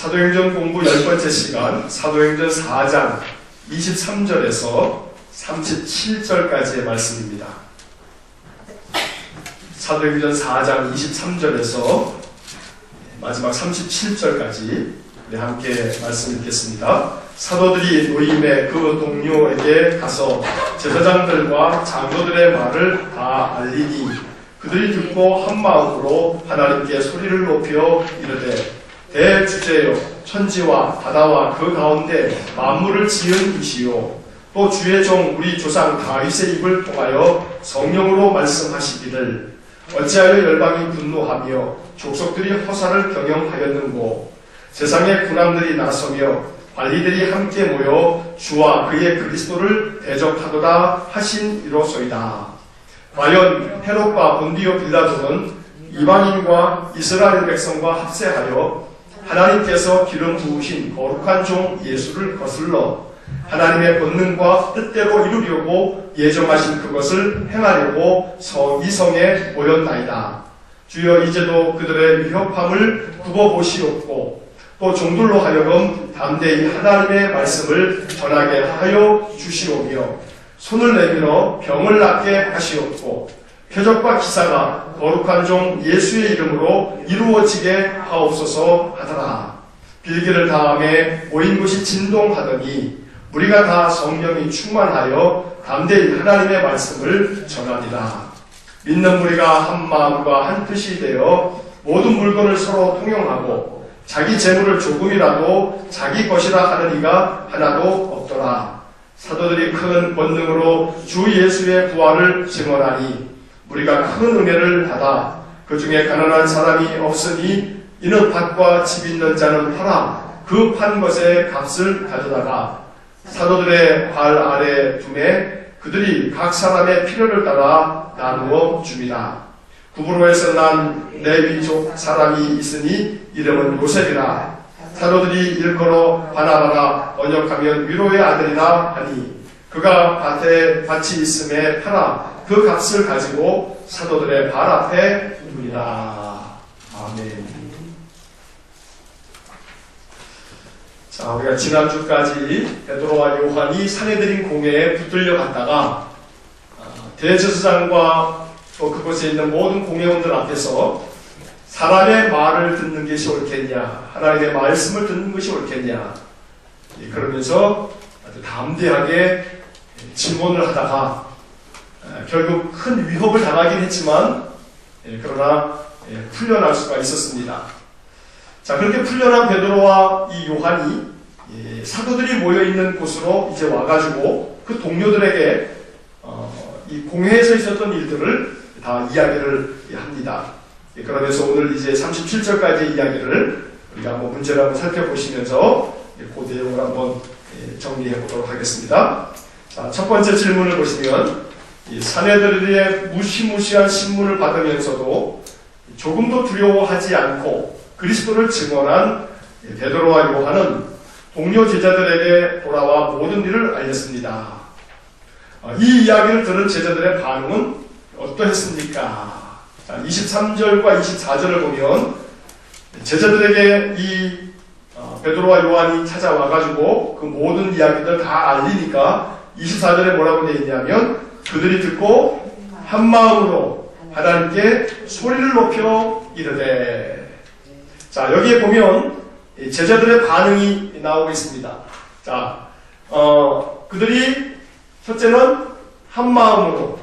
사도행전 공부 10번째 시간, 사도행전 4장 23절에서 37절까지의 말씀입니다. 사도행전 4장 23절에서 마지막 37절까지 우리 함께 말씀 읽겠습니다. 사도들이 노임의 그 동료에게 가서 제사장들과 장로들의 말을 다 알리니 그들이 듣고 한 마음으로 하나님께 소리를 높여 이르되 대주제여 천지와 바다와 그 가운데 만물을 지은 이시요 또 주의 종 우리 조상 다윗의 입을 통하여 성령으로 말씀하시기를 어찌하여 열방이 분노하며 족속들이 허사를 경영하였는고 세상의 군왕들이 나서며 관리들이 함께 모여 주와 그의 그리스도를 대적하도다 하신 이로소이다. 과연 헤롯과 본디오 빌라도는 이방인과 이스라엘 백성과 합세하여 하나님께서 기름 부으신 거룩한 종 예수를 거슬러 하나님의 본능과 뜻대로 이루려고 예정하신 그것을 행하려고 이성에 모였나이다. 주여 이제도 그들의 위협함을 두고 보시옵고 또 종들로 하여금 담대히 하나님의 말씀을 전하게 하여 주시오며 손을 내밀어 병을 낫게 하시옵고 표적과 기사가 거룩한 종 예수의 이름으로 이루어지게 하옵소서 하더라. 빌기를 다음에 모인 곳이 진동하더니 우리가 다 성령이 충만하여 담대히 하나님의 말씀을 전하리라. 믿는 우리가 한 마음과 한 뜻이 되어 모든 물건을 서로 통용하고 자기 재물을 조금이라도 자기 것이라 하는 이가 하나도 없더라. 사도들이 큰 권능으로 주 예수의 부활을 증언하니 우리가 큰 은혜를 받아 그 중에 가난한 사람이 없으니 이는 밭과 집 있는 자는 팔아 그 판 것의 값을 가져다가 사도들의 발 아래 두매 그들이 각 사람의 필요를 따라 나누어 줍니다. 구브로에서 난 레위족 사람이 있으니 이름은 요셉이라. 사도들이 일컬어 바나바라 번역하면 위로의 아들이라 하니 그가 밭이 있음에 팔아 그 값을 가지고 사도들의 발 앞에 둡니다. 아멘. 자, 우리가 지난주까지 베드로와 요한이 산헤드린 공회에 붙들려 갔다가 대제사장과 또 그곳에 있는 모든 공회원들 앞에서 사람의 말을 듣는 것이 옳겠냐, 하나님의 말씀을 듣는 것이 옳겠냐, 그러면서 아주 담대하게 질문을 하다가 결국 큰 위협을 당하긴 했지만 그러나 풀려날 수가 있었습니다. 자, 그렇게 풀려난 베드로와 이 요한이 사도들이 모여있는 곳으로 이제 와가지고 그 동료들에게 이 공회에서 있었던 일들을 다 이야기를 합니다. 그러면서 오늘 이제 37절까지 이야기를 우리가 한번 문제를 한번 살펴보시면서 그 내용을 한번 정리해 보도록 하겠습니다. 자, 첫 번째 질문을 보시면 이 산헤드린의 무시무시한 신문을 받으면서도 조금도 두려워하지 않고 그리스도를 증언한 베드로와 요한은 동료 제자들에게 돌아와 모든 일을 알렸습니다. 이 이야기를 들은 제자들의 반응은 어떠했습니까? 자, 23절과 24절을 보면 제자들에게 이 베드로와 요한이 찾아와가지고 그 모든 이야기들 다 알리니까 24절에 뭐라고 되어 있냐면 그들이 듣고 한 마음으로 하나님께 소리를 높여 이르되. 자, 여기에 보면 제자들의 반응이 나오고 있습니다. 자, 그들이 첫째는 한 마음으로,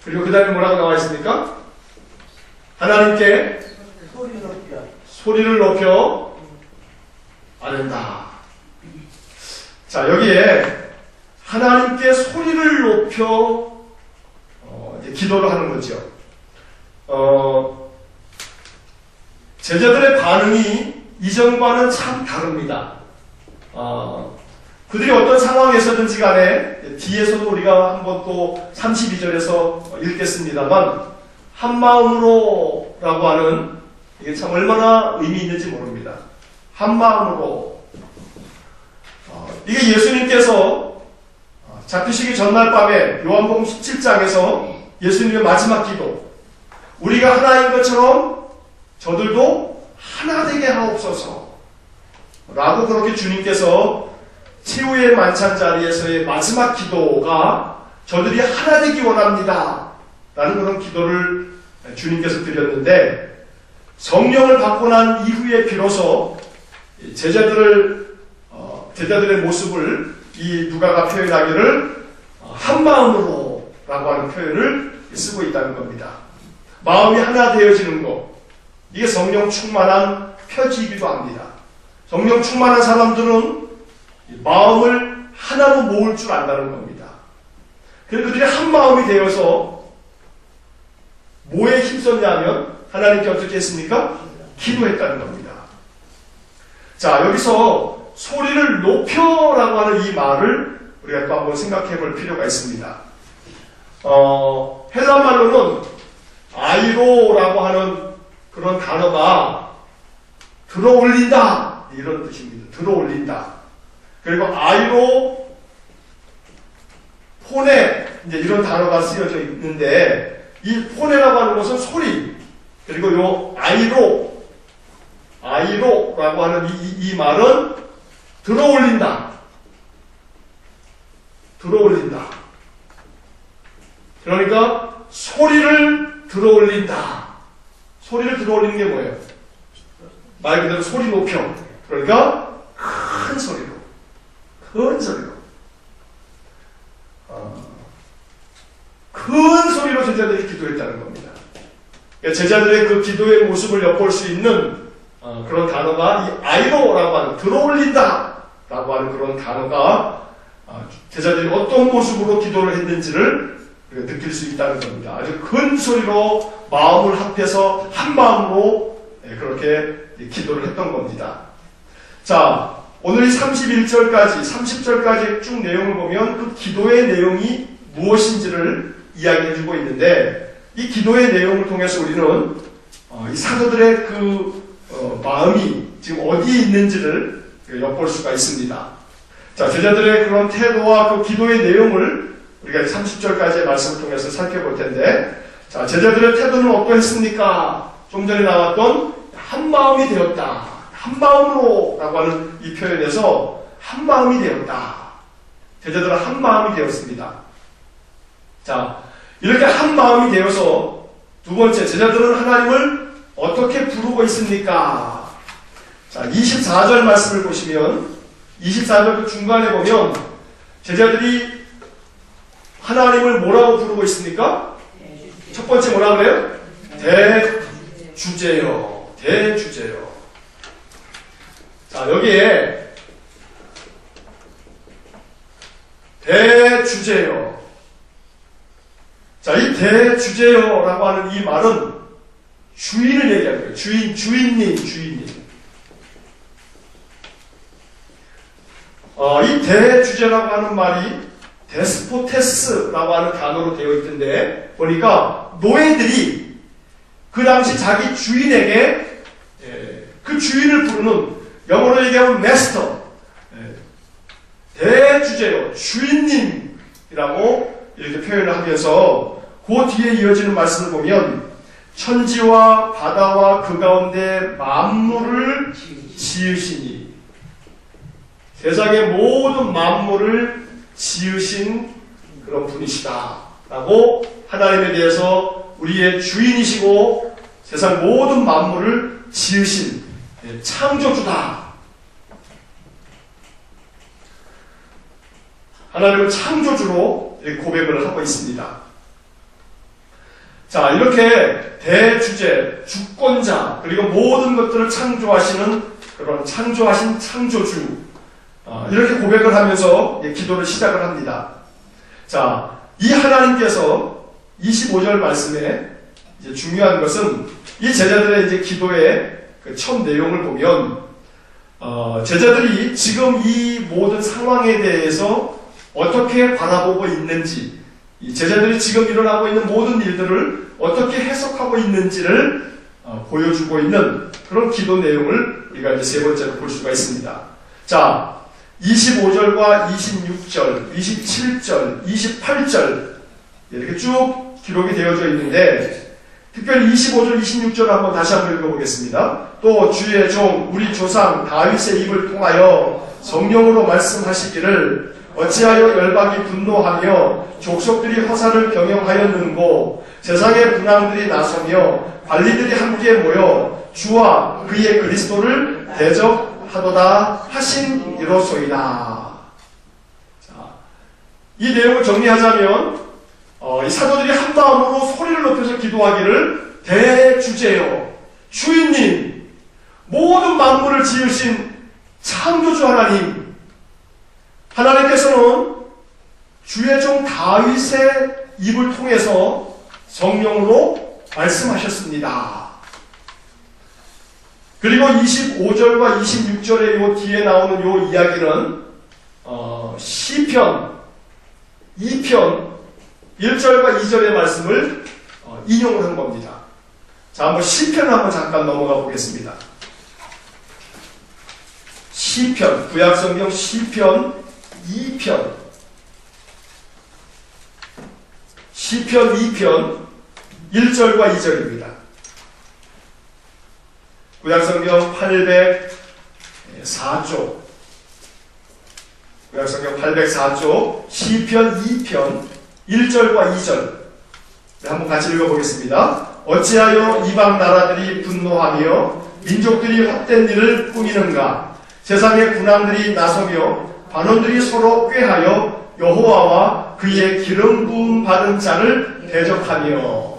그리고 그 다음에 뭐라고 나와 있습니까? 하나님께 소리를 높여 아는다. 자, 여기에 하나님께 소리를 높여 기도를 하는 거죠. 제자들의 반응이 이전과는 참 다릅니다. 그들이 어떤 상황에서든지 간에 뒤에서도 우리가 한번 또 32절에서 읽겠습니다만 한 마음으로 라고 하는 이게 참 얼마나 의미 있는지 모릅니다. 한 마음으로. 이게 예수님께서 잡히시기 전날 밤에 요한복음 17장에서 예수님의 마지막 기도, 우리가 하나인 것처럼 저들도 하나 되게 하옵소서 라고 그렇게 주님께서 최후의 만찬 자리에서의 마지막 기도가 저들이 하나 되기 원합니다 라는 그런 기도를 주님께서 드렸는데, 성령을 받고 난 이후에 비로소 제자들의 모습을 이 누가가 표현하기를 한 마음으로 라고 하는 표현을 쓰고 있다는 겁니다. 마음이 하나 되어지는 것, 이게 성령 충만한 표지이기도 합니다. 성령 충만한 사람들은 마음을 하나로 모을 줄 안다는 겁니다. 그래서 그들이 한 마음이 되어서 뭐에 힘썼냐면 하나님께 어떻게 했습니까? 기도했다는 겁니다. 자, 여기서 소리를 높여라고 하는 이 말을 우리가 또 한번 생각해 볼 필요가 있습니다. 헬라 말로는 아이로라고 하는 그런 단어가 들어올린다 이런 뜻입니다. 들어올린다. 그리고 아이로, 포네 이제 이런 단어가 쓰여져 있는데, 이 포네라고 하는 것은 소리, 그리고 요 아이로라고 하는 이 말은 들어올린다. 들어올린다. 그러니까 소리를 들어올린다. 소리를 들어올리는 게 뭐예요? 말 그대로 소리 높여. 그러니까 큰 소리로. 큰 소리로. 큰 소리로 제자들이 기도했다는 겁니다. 제자들의 그 기도의 모습을 엿볼 수 있는 그런 단어가 이 아이로라고 하는, 들어올린다 라고 하는 그런 단어가 제자들이 어떤 모습으로 기도를 했는지를 우리가 느낄 수 있다는 겁니다. 아주 큰 소리로 마음을 합해서 한 마음으로 그렇게 기도를 했던 겁니다. 자, 오늘 31절까지 30절까지 쭉 내용을 보면 그 기도의 내용이 무엇인지를 이야기해주고 있는데, 이 기도의 내용을 통해서 우리는 이 사도들의 그 마음이 지금 어디에 있는지를 엿볼 수가 있습니다. 자, 제자들의 그런 태도와 그 기도의 내용을 우리가 30절까지의 말씀을 통해서 살펴볼 텐데, 자, 제자들의 태도는 어떠했습니까? 좀 전에 나왔던 한 마음이 되었다. 한 마음으로 라고 하는 이 표현에서 한 마음이 되었다. 제자들은 한 마음이 되었습니다. 자, 이렇게 한 마음이 되어서 두 번째, 제자들은 하나님을 어떻게 부르고 있습니까? 자, 24절 말씀을 보시면 24절 그 중간에 보면 제자들이 하나님을 뭐라고 부르고 있습니까? 첫 번째 뭐라 그래요? 대주제요. 대주제요. 자, 여기에 대주제요. 자, 이 대주제요라고 하는 이 말은 주인을 얘기하는 거예요. 주인님. 이 대주제라고 하는 말이 데스포테스라고 하는 단어로 되어 있던데, 보니까 노예들이 그 당시 자기 주인에게 그 주인을 부르는, 영어로 얘기하면 마스터, 대주제요, 주인님이라고 이렇게 표현을 하면서 그 뒤에 이어지는 말씀을 보면 천지와 바다와 그 가운데 만물을 지으시니, 세상의 모든 만물을 지으신 그런 분이시다 라고 하나님에 대해서 우리의 주인이시고 세상 모든 만물을 지으신 창조주다. 하나님은 창조주로 고백을 하고 있습니다. 자, 이렇게 대주제, 주권자, 그리고 모든 것들을 창조하시는 그런 창조하신 창조주, 이렇게 고백을 하면서 기도를 시작을 합니다. 자, 이 하나님께서 25절 말씀에 이제 중요한 것은 이 제자들의 이제 기도의 그 첫 내용을 보면, 제자들이 지금 이 모든 상황에 대해서 어떻게 바라보고 있는지, 이 제자들이 지금 일어나고 있는 모든 일들을 어떻게 해석하고 있는지를 보여주고 있는 그런 기도 내용을 우리가 이제 세 번째로 볼 수가 있습니다. 자, 25절과 26절, 27절, 28절 이렇게 쭉 기록이 되어져 있는데, 특별히 25절, 26절 한번 다시 한번 읽어보겠습니다. 또 주의 종 우리 조상 다윗의 입을 통하여 성령으로 말씀하시기를 어찌하여 열방이 분노하며 족속들이 허사를 경영하였는고 세상의 군왕들이 나서며 관리들이 함께 모여 주와 그의 그리스도를 대적하도다 하신 이로소이다. 자, 이 내용을 정리하자면 이 사도들이 한 마음으로 소리를 높여서 기도하기를 대주제여 주인님 모든 만물을 지으신 창조주 하나님께서는 주의 종 다윗의 입을 통해서 성령으로 말씀하셨습니다. 그리고 25절과 26절의 요 뒤에 나오는 요 이야기는 시편 2편 1절과 2절의 말씀을 인용을 한 겁니다. 자, 한번 시편을 한번 잠깐 넘어가 보겠습니다. 시편, 구약성경 시편 2편, 시편 2편 1절과 2절입니다. 구약성경 804쪽, 구약성경 804쪽 시편 2편 1절과 2절 한번 같이 읽어보겠습니다. 어찌하여 이방 나라들이 분노하며 민족들이 헛된 일을 꾸미는가? 세상의 군왕들이 나서며 반원들이 서로 꾀하여 여호와와 그의 기름 부음 받은 자를 대적하며.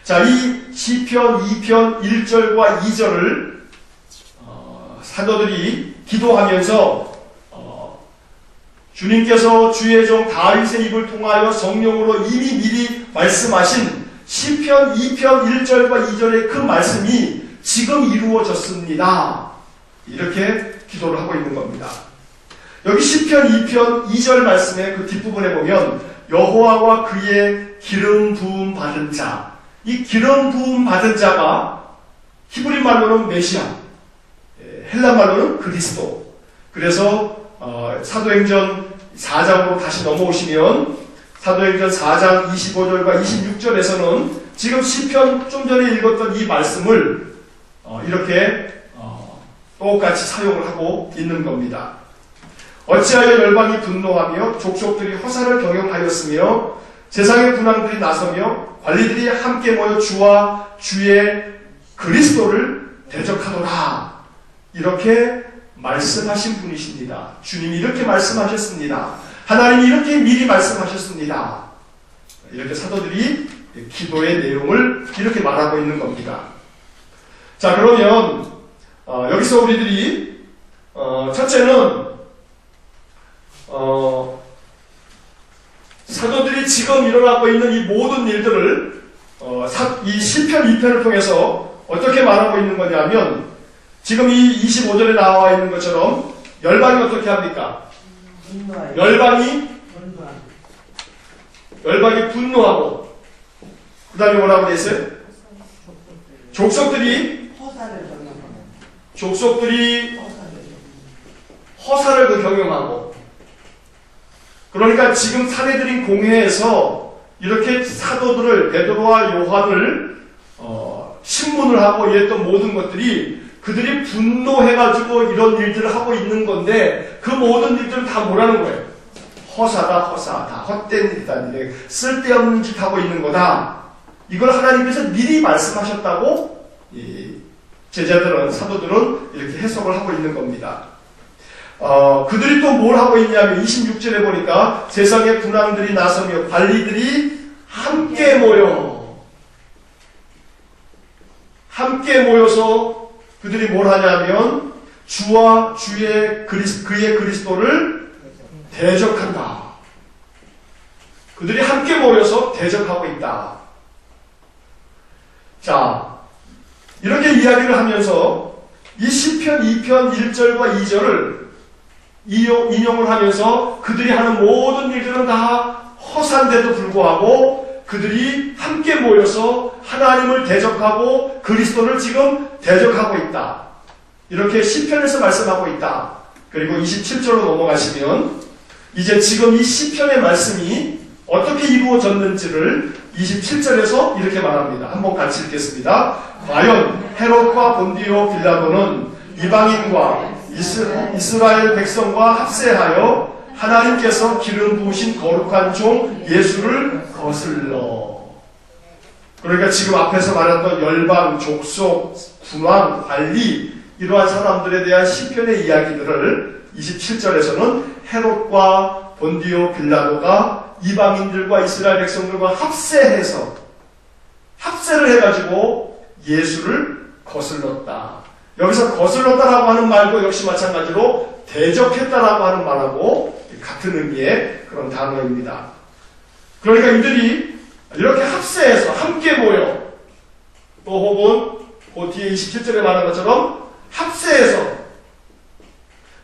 자, 이 시편 2편 1절과 2절을 사도들이 기도하면서 주님께서 주의 종 다윗의 입을 통하여 성령으로 이미 미리 말씀하신 시편 2편 1절과 2절의 그 말씀이 지금 이루어졌습니다. 이렇게 기도를 하고 있는 겁니다. 여기 시편 2편 2절 말씀의 그 뒷부분에 보면 여호와와 그의 기름 부음 받은 자, 이 기름 부음 받은 자가 히브리 말로는 메시아, 헬라 말로는 그리스도. 그래서 사도행전 4장으로 다시 넘어오시면 사도행전 4장 25절과 26절에서는 지금 시편 좀 전에 읽었던 이 말씀을 이렇게 똑같이 사용을 하고 있는 겁니다. 어찌하여 열방이 분노하며 족속들이 허사를 경영하였으며 세상의 군왕들이 나서며 관리들이 함께 모여 주와 주의 그리스도를 대적하더라. 이렇게 말씀하신 분이십니다. 주님이 이렇게 말씀하셨습니다. 하나님이 이렇게 미리 말씀하셨습니다. 이렇게 사도들이 기도의 내용을 이렇게 말하고 있는 겁니다. 자, 그러면 여기서 우리들이 첫째는 사도들이 지금 일어나고 있는 이 모든 일들을 이 시편 2편을 통해서 어떻게 말하고 있는 거냐면 지금 이 25절에 나와 있는 것처럼 열방이 어떻게 합니까? 열방이 분노하고 그 다음에 뭐라고 되어 있어요? 족속들이 허사를 경영하고. 그러니까 지금 사내들인 공회에서 이렇게 사도들을 베드로와 요한을 신문을 하고 이랬던 모든 것들이 그들이 분노해가지고 이런 일들을 하고 있는 건데 그 모든 일들은 다 뭐라는 거예요? 허사다. 헛된 일이다. 쓸데없는 짓 하고 있는 거다. 이걸 하나님께서 미리 말씀하셨다고 제자들은, 사도들은 이렇게 해석을 하고 있는 겁니다. 그들이 또 뭘 하고 있냐면 26절에 보니까 세상의 군왕들이 나서며 관리들이 함께 모여서 그들이 뭘 하냐면 주와 그의 그리스도를 대적한다. 그들이 함께 모여서 대적하고 있다. 자, 이렇게 이야기를 하면서 이 시편 2편 1절과 2절을 인용을 하면서 그들이 하는 모든 일들은 다 허사인데도 불구하고 그들이 함께 모여서 하나님을 대적하고 그리스도를 지금 대적하고 있다. 이렇게 시편에서 말씀하고 있다. 그리고 27절로 넘어가시면 이제 지금 이 시편의 말씀이 어떻게 이루어졌는지를 27절에서 이렇게 말합니다. 한번 같이 읽겠습니다. 과연 헤롯과 본디오 빌라도는 이방인과 이스라엘 백성과 합세하여 하나님께서 기름 부으신 거룩한 종 예수를 거슬러. 그러니까 지금 앞에서 말했던 열방, 족속, 군왕, 관리 이러한 사람들에 대한 시편의 이야기들을 27절에서는 헤롯과 본디오 빌라도가 이방인들과 이스라엘 백성들과 합세를 해가지고 예수를 거슬렀다. 여기서 거슬렀다라고 하는 말도 역시 마찬가지로 대적했다라고 하는 말하고 같은 의미의 그런 단어입니다. 그러니까 이들이 이렇게 합세해서 함께 모여, 또 혹은 그 뒤에 27절에 말한 것처럼 합세해서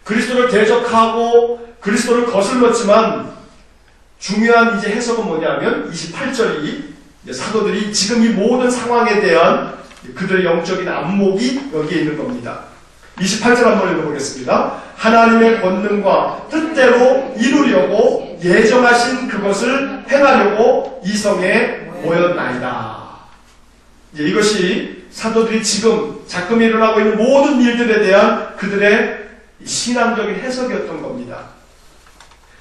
그리스도를 대적하고 그리스도를 거슬렀지만 중요한 이제 해석은 뭐냐면 28절이 사도들이 지금 이 모든 상황에 대한 그들의 영적인 안목이 여기에 있는 겁니다. 28절 한번 읽어보겠습니다. 하나님의 권능과 뜻대로 이루려고 예정하신 그것을 행하려고 이 성에 모였나이다. 이제 이것이 사도들이 지금 작금 일어나고 있는 모든 일들에 대한 그들의 신앙적인 해석이었던 겁니다.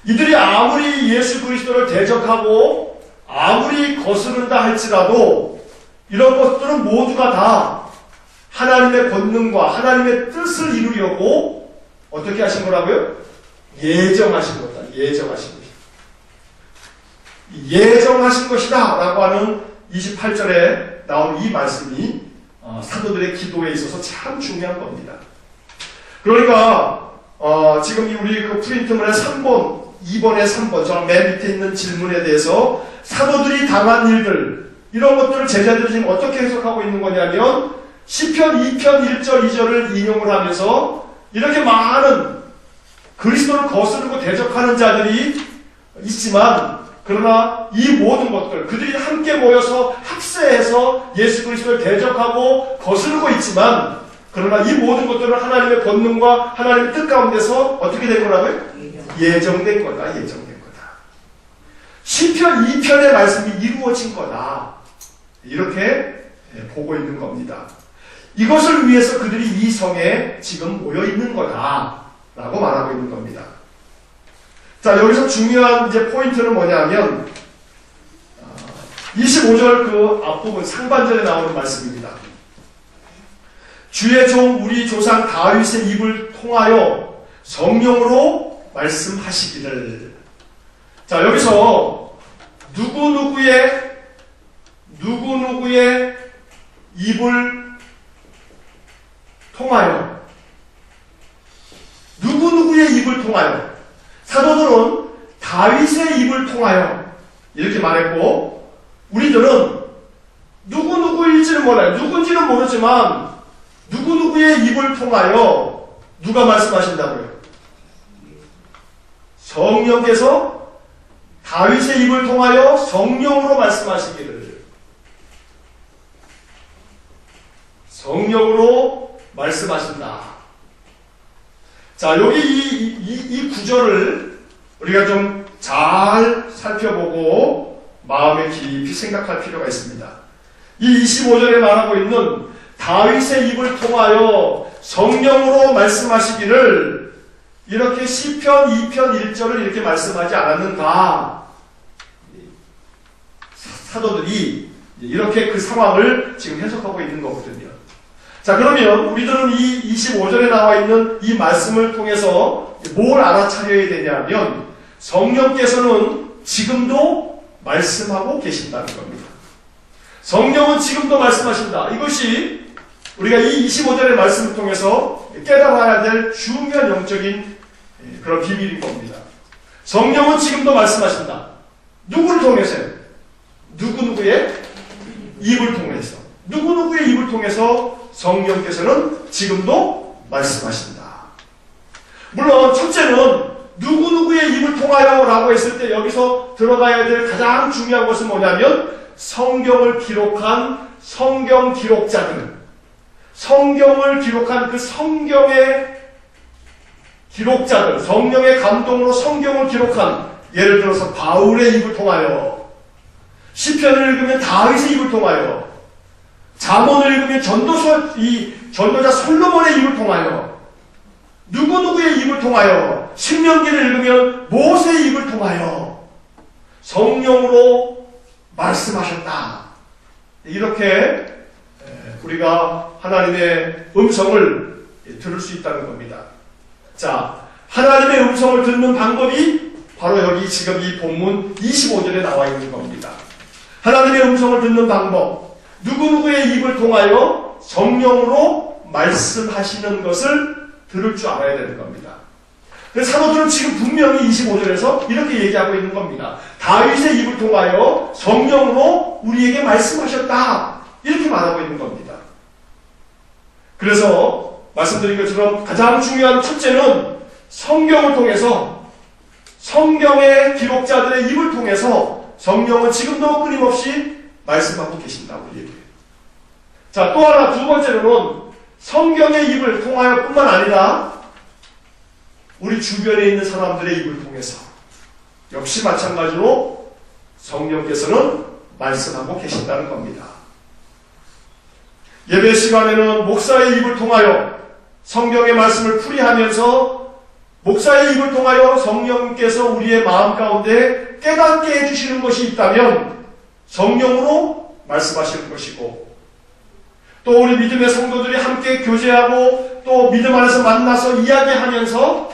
이들이 아무리 예수 그리스도를 대적하고 아무리 거스른다 할지라도 이런 것들은 모두가 다 하나님의 권능과 하나님의 뜻을 이루려고 어떻게 하신 거라고요? 예정하신 거다. 예정하신 것이다. 예정하신 것이다 라고 하는 28절에 나온 이 말씀이 사도들의 기도에 있어서 참 중요한 겁니다. 그러니까 지금 우리 그 프린트문의 3번, 2번의 3번 저 맨 밑에 있는 질문에 대해서 사도들이 당한 일들 이런 것들을 제자들이 지금 어떻게 해석하고 있는 거냐면 시편 2편 1절 2절을 인용을 하면서 이렇게 많은 그리스도를 거스르고 대적하는 자들이 있지만 그러나 이 모든 것들 그들이 함께 모여서 합세해서 예수 그리스도를 대적하고 거스르고 있지만 그러나 이 모든 것들은 하나님의 권능과 하나님의 뜻 가운데서 어떻게 된 거라고요? 예정된 거다. 예정된 거다. 시편 2편의 말씀이 이루어진 거다. 이렇게 보고 있는 겁니다. 이것을 위해서 그들이 이 성에 지금 모여 있는 거다. 라고 말하고 있는 겁니다. 자, 여기서 중요한 이제 포인트는 뭐냐면 25절 그 앞부분 상반절에 나오는 말씀입니다. 주의 종 우리 조상 다윗의 입을 통하여 성령으로 말씀하시기를. 자, 여기서 누구누구의 입을 통하여 누구누구의 입을 통하여 사도들은 다윗의 입을 통하여 이렇게 말했고 우리들은 누구누구일지는 몰라요. 누군지는 모르지만 누구누구의 입을 통하여 누가 말씀하신다고요? 성령께서 다윗의 입을 통하여 성령으로 말씀하시기를. 성령으로 말씀하신다. 자, 여기 이 구절을 우리가 좀 잘 살펴보고 마음에 깊이 생각할 필요가 있습니다. 이 25절에 말하고 있는 다윗의 입을 통하여 성령으로 말씀하시기를 이렇게 시편 2편 1절을 이렇게 말씀하지 않았는가. 사도들이 이렇게 그 상황을 지금 해석하고 있는 거거든요. 자, 그러면 우리들은 이 25절에 나와 있는 이 말씀을 통해서 뭘 알아차려야 되냐면 성령께서는 지금도 말씀하고 계신다는 겁니다. 성령은 지금도 말씀하신다. 이것이 우리가 이 25절의 말씀을 통해서 깨달아야 될 중요한 영적인 그런 비밀인 겁니다. 성령은 지금도 말씀하신다. 누구를 통해서요? 누구누구의 입을 통해서. 누구누구의 입을 통해서 성령께서는 지금도 말씀하신다. 물론 첫째는 누구누구의 입을 통하여 라고 했을 때 여기서 들어가야 될 가장 중요한 것은 뭐냐면 성경을 기록한 성경 기록자들, 성경을 기록한 그 성경의 기록자들, 성령의 감동으로 성경을 기록한 예를 들어서 바울의 입을 통하여 시편을 읽으면 다윗의 입을 통하여, 잠언을 읽으면 전도자 솔로몬의 입을 통하여, 누구누구의 입을 통하여, 신명기를 읽으면 모세의 입을 통하여 성령으로 말씀하셨다. 이렇게 우리가 하나님의 음성을 들을 수 있다는 겁니다. 자, 하나님의 음성을 듣는 방법이 바로 여기 지금 이 본문 25절에 나와 있는 겁니다. 하나님의 음성을 듣는 방법, 누구누구의 입을 통하여 성령으로 말씀하시는 것을 들을 줄 알아야 되는 겁니다. 그래서 사도들은 지금 분명히 25절에서 이렇게 얘기하고 있는 겁니다. 다윗의 입을 통하여 성령으로 우리에게 말씀하셨다. 이렇게 말하고 있는 겁니다. 그래서 말씀드린 것처럼 가장 중요한 첫째는 성경을 통해서, 성경의 기록자들의 입을 통해서 성령은 지금도 끊임없이 말씀하고 계신다, 우리에게. 자, 또 하나, 두 번째로는 성경의 입을 통하여 뿐만 아니라 우리 주변에 있는 사람들의 입을 통해서 역시 마찬가지로 성령께서는 말씀하고 계신다는 겁니다. 예배 시간에는 목사의 입을 통하여 성경의 말씀을 풀이하면서 목사의 입을 통하여 성령께서 우리의 마음 가운데 깨닫게 해주시는 것이 있다면 성령으로 말씀하시는 것이고, 또 우리 믿음의 성도들이 함께 교제하고 또 믿음 안에서 만나서 이야기하면서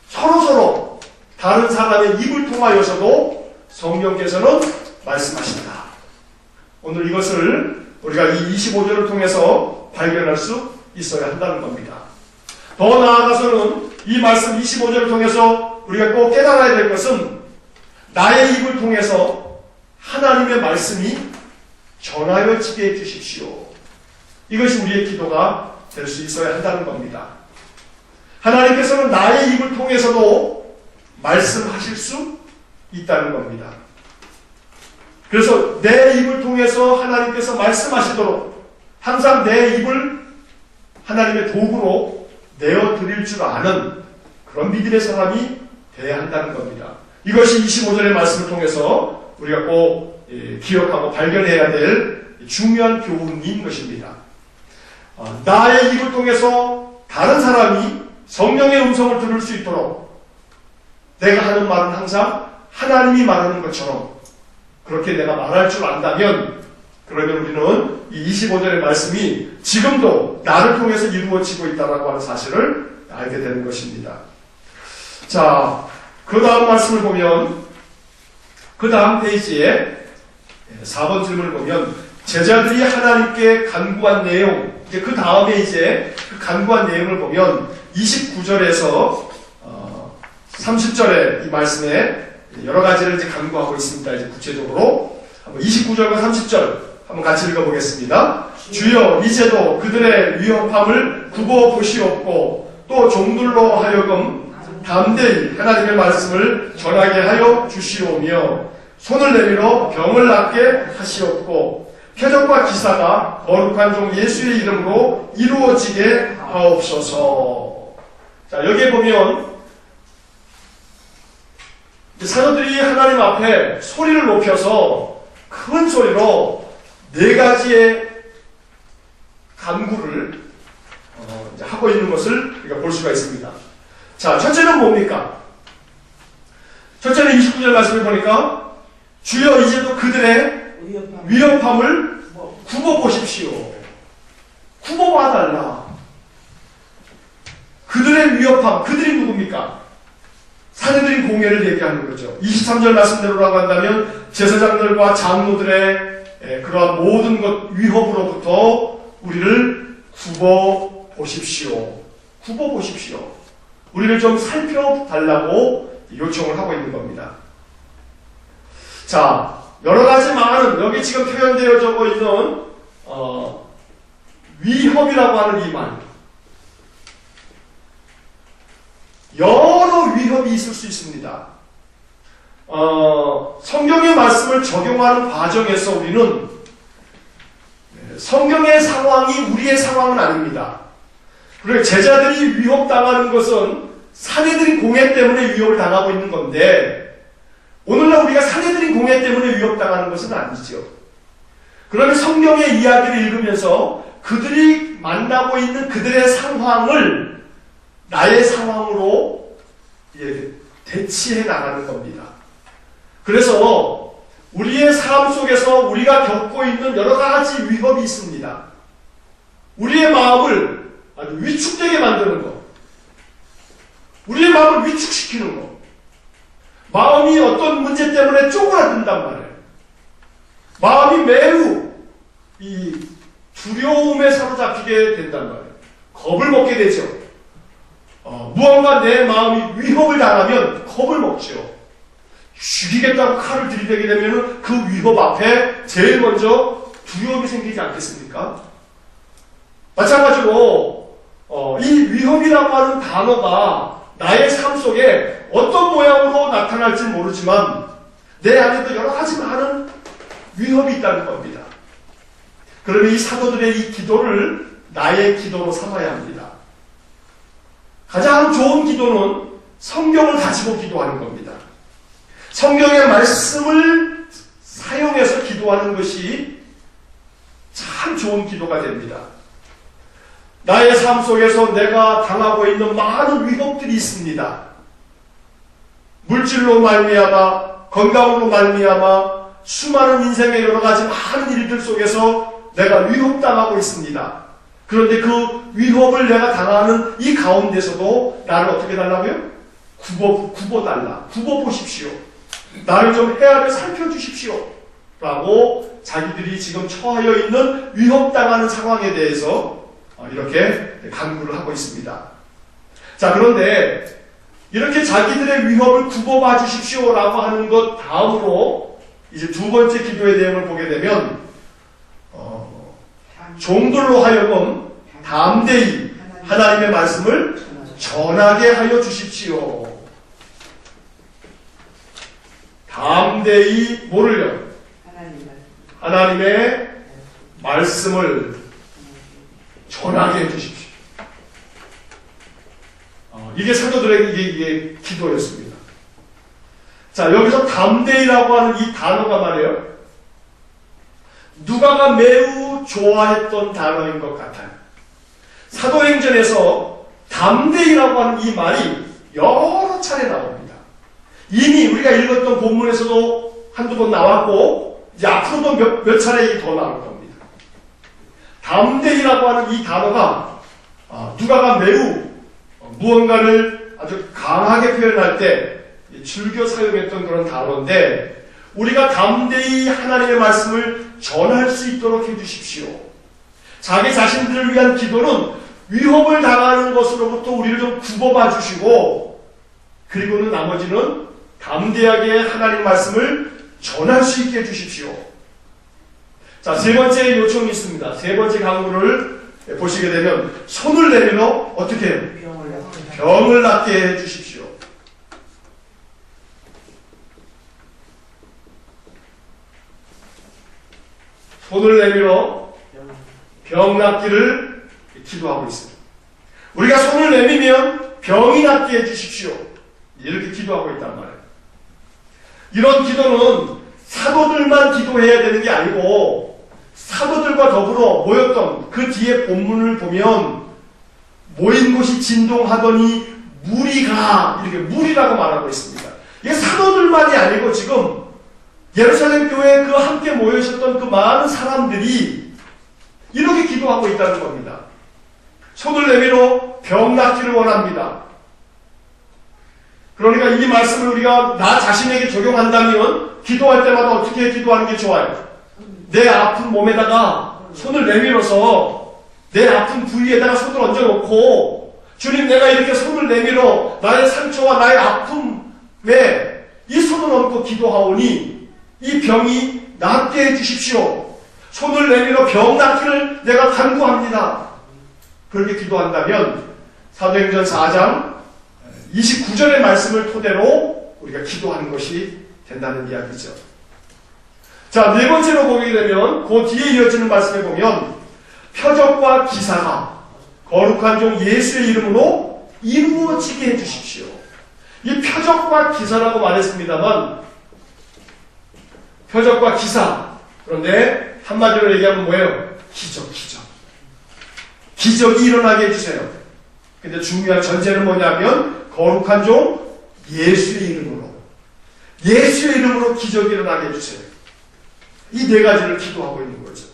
서로서로 다른 사람의 입을 통하여서도 성령께서는 말씀하신다. 오늘 이것을 우리가 이 25절을 통해서 발견할 수 있어야 한다는 겁니다. 더 나아가서는 이 말씀 25절을 통해서 우리가 꼭 깨달아야 될 것은 나의 입을 통해서 하나님의 말씀이 전하여지게 해주십시오. 이것이 우리의 기도가 될 수 있어야 한다는 겁니다. 하나님께서는 나의 입을 통해서도 말씀하실 수 있다는 겁니다. 그래서 내 입을 통해서 하나님께서 말씀하시도록 항상 내 입을 하나님의 도구로 내어드릴 줄 아는 그런 믿음의 사람이 되어야 한다는 겁니다. 이것이 25절의 말씀을 통해서 우리가 꼭 기억하고 발견해야 될 중요한 교훈인 것입니다. 나의 입을 통해서 다른 사람이 성령의 음성을 들을 수 있도록 내가 하는 말은 항상 하나님이 말하는 것처럼 그렇게 내가 말할 줄 안다면, 그러면 우리는 이 25절의 말씀이 지금도 나를 통해서 이루어지고 있다고 하는 사실을 알게 되는 것입니다. 자, 그 다음 말씀을 보면, 그 다음 페이지에 4번 질문을 보면 제자들이 하나님께 간구한 내용, 그 다음에 이제 그 간구한 내용을 보면 29절에서 30절의 이 말씀에 여러 가지를 이제 간구하고 있습니다. 이제 구체적으로 29절과 30절 한번 같이 읽어보겠습니다. 주여, 이제도 그들의 위협함을 굽어 보시옵고 또 종들로 하여금 담대히 하나님의 말씀을 전하게 하여 주시오며 손을 내밀어 병을 낫게 하시옵고 표적과 기사가 거룩한 종 예수의 이름으로 이루어지게 하옵소서. 자, 여기에 보면 사도들이 하나님 앞에 소리를 높여서 큰 소리로 네 가지의 간구를 하고 있는 것을 우리가 볼 수가 있습니다. 자, 첫째는 뭡니까? 첫째는 29절 말씀을 보니까 주여, 이제도 그들의 위협함을 굽어보십시오. 굽어봐달라. 그들의 위협함, 그들이 누굽니까? 사내들인 공예를 얘기하는 거죠. 23절 말씀대로라고 한다면 제사장들과 장로들의 그러한 모든 것 위협으로부터 우리를 굽어보십시오. 굽어보십시오. 우리를 좀 살펴달라고 요청을 하고 있는 겁니다. 자, 여러 가지 많은, 여기 지금 표현되어져 있는 위협이라고 하는 이 말, 여러 위협이 있을 수 있습니다. 성경의 말씀을 적용하는 과정에서 우리는 성경의 상황이 우리의 상황은 아닙니다. 그리고 제자들이 위협당하는 것은 사내들이 공회 때문에 위협을 당하고 있는 건데, 오늘날 우리가 사내들인 공예 때문에 위협당하는 것은 아니죠. 그러면 성경의 이야기를 읽으면서 그들이 만나고 있는 그들의 상황을 나의 상황으로 대치해 나가는 겁니다. 그래서 우리의 삶 속에서 우리가 겪고 있는 여러 가지 위협이 있습니다. 우리의 마음을 아주 위축되게 만드는 것, 우리의 마음을 위축시키는 것, 마음이 어떤 문제 때문에 쪼그라든단 말이에요. 마음이 매우 이 두려움에 사로잡히게 된단 말이에요. 겁을 먹게 되죠. 무언가 내 마음이 위협을 당하면 겁을 먹죠. 죽이겠다고 칼을 들이대게 되면 그 위협 앞에 제일 먼저 두려움이 생기지 않겠습니까? 마찬가지로 이 위협이라고 하는 단어가 나의 삶 속에 어떤 모양으로 나타날지 모르지만 내 안에도 여러 가지 많은 위협이 있다는 겁니다. 그러면 이 사도들의 이 기도를 나의 기도로 삼아야 합니다. 가장 좋은 기도는 성경을 가지고 기도하는 겁니다. 성경의 말씀을 사용해서 기도하는 것이 참 좋은 기도가 됩니다. 나의 삶 속에서 내가 당하고 있는 많은 위협들이 있습니다. 물질로 말미암아, 건강으로 말미암아, 수많은 인생의 여러 가지 많은 일들 속에서 내가 위협당하고 있습니다. 그런데 그 위협을 내가 당하는 이 가운데서도 나를 어떻게 달라고요? 굽어달라. 굽어보십시오. 나를 좀 헤아려 살펴주십시오. 라고 자기들이 지금 처하여 있는 위협당하는 상황에 대해서 이렇게 간구를 하고 있습니다. 자, 그런데 이렇게 자기들의 위협을 굽어봐 주십시오 라고 하는 것 다음으로 이제 두 번째 기도의 내용을 보게 되면 종들로 하여금 담대히 하나님의 말씀을 전하게 하여 주십시오. 담대히 뭐를요? 하나님의 말씀을 전하게 해주십시오. 이게 사도들에게 이게 기도였습니다. 자, 여기서 담대히라고 하는 이 단어가 말이에요. 누가가 매우 좋아했던 단어인 것 같아요. 사도행전에서 담대히라고 하는 이 말이 여러 차례 나옵니다. 이미 우리가 읽었던 본문에서도 한두 번 나왔고 이제 앞으로도 몇 차례 더 나올 겁니다. 담대히라고 하는 이 단어가 누가가 매우 무언가를 아주 강하게 표현할 때 즐겨 사용했던 그런 단어인데 우리가 담대히 하나님의 말씀을 전할 수 있도록 해주십시오. 자기 자신들을 위한 기도는 위협을 당하는 것으로부터 우리를 좀 굽어봐 주시고 그리고는 나머지는 담대하게 하나님 말씀을 전할 수 있게 해주십시오. 자, 세 번째 요청이 있습니다. 세 번째 강구를 보시게 되면 손을 내밀어 어떻게 해요? 병을 낫게 해주십시오. 손을 내밀어 병 낫기를 기도하고 있습니다. 우리가 손을 내밀면 병이 낫게 해주십시오. 이렇게 기도하고 있단 말이에요. 이런 기도는 사도들만 기도해야 되는 게 아니고 사도들과 더불어 모였던 그 뒤에 본문을 보면 모인 곳이 진동하더니 무리가 이렇게 무리라고 말하고 있습니다. 이게 사도들만이 아니고 지금 예루살렘 교회에 그 함께 모여 있었던 그 많은 사람들이 이렇게 기도하고 있다는 겁니다. 손을 내밀어 병 낫기를 원합니다. 그러니까 이 말씀을 우리가 나 자신에게 적용한다면 기도할 때마다 어떻게 기도하는 게 좋아요? 내 아픈 몸에다가 손을 내밀어서 내 아픈 부위에다가 손을 얹어놓고 주님 내가 이렇게 손을 내밀어 나의 상처와 나의 아픔에 이 손을 얹고 기도하오니 이 병이 낫게 해주십시오. 손을 내밀어 병 낫기를 내가 간구합니다. 그렇게 기도한다면 사도행전 4장 29절의 말씀을 토대로 우리가 기도하는 것이 된다는 이야기죠. 자, 네 번째로 보게 되면 그 뒤에 이어지는 말씀에 보면 표적과 기사가 거룩한 종 예수의 이름으로 이루어지게 해주십시오. 이 표적과 기사라고 말했습니다만 표적과 기사. 그런데 한마디로 얘기하면 뭐예요? 기적. 기적이 일어나게 해주세요. 근데 중요한 전제는 뭐냐면 거룩한 종 예수의 이름으로 기적이 일어나게 해주세요. 이 네 가지를 기도하고 있는 거죠.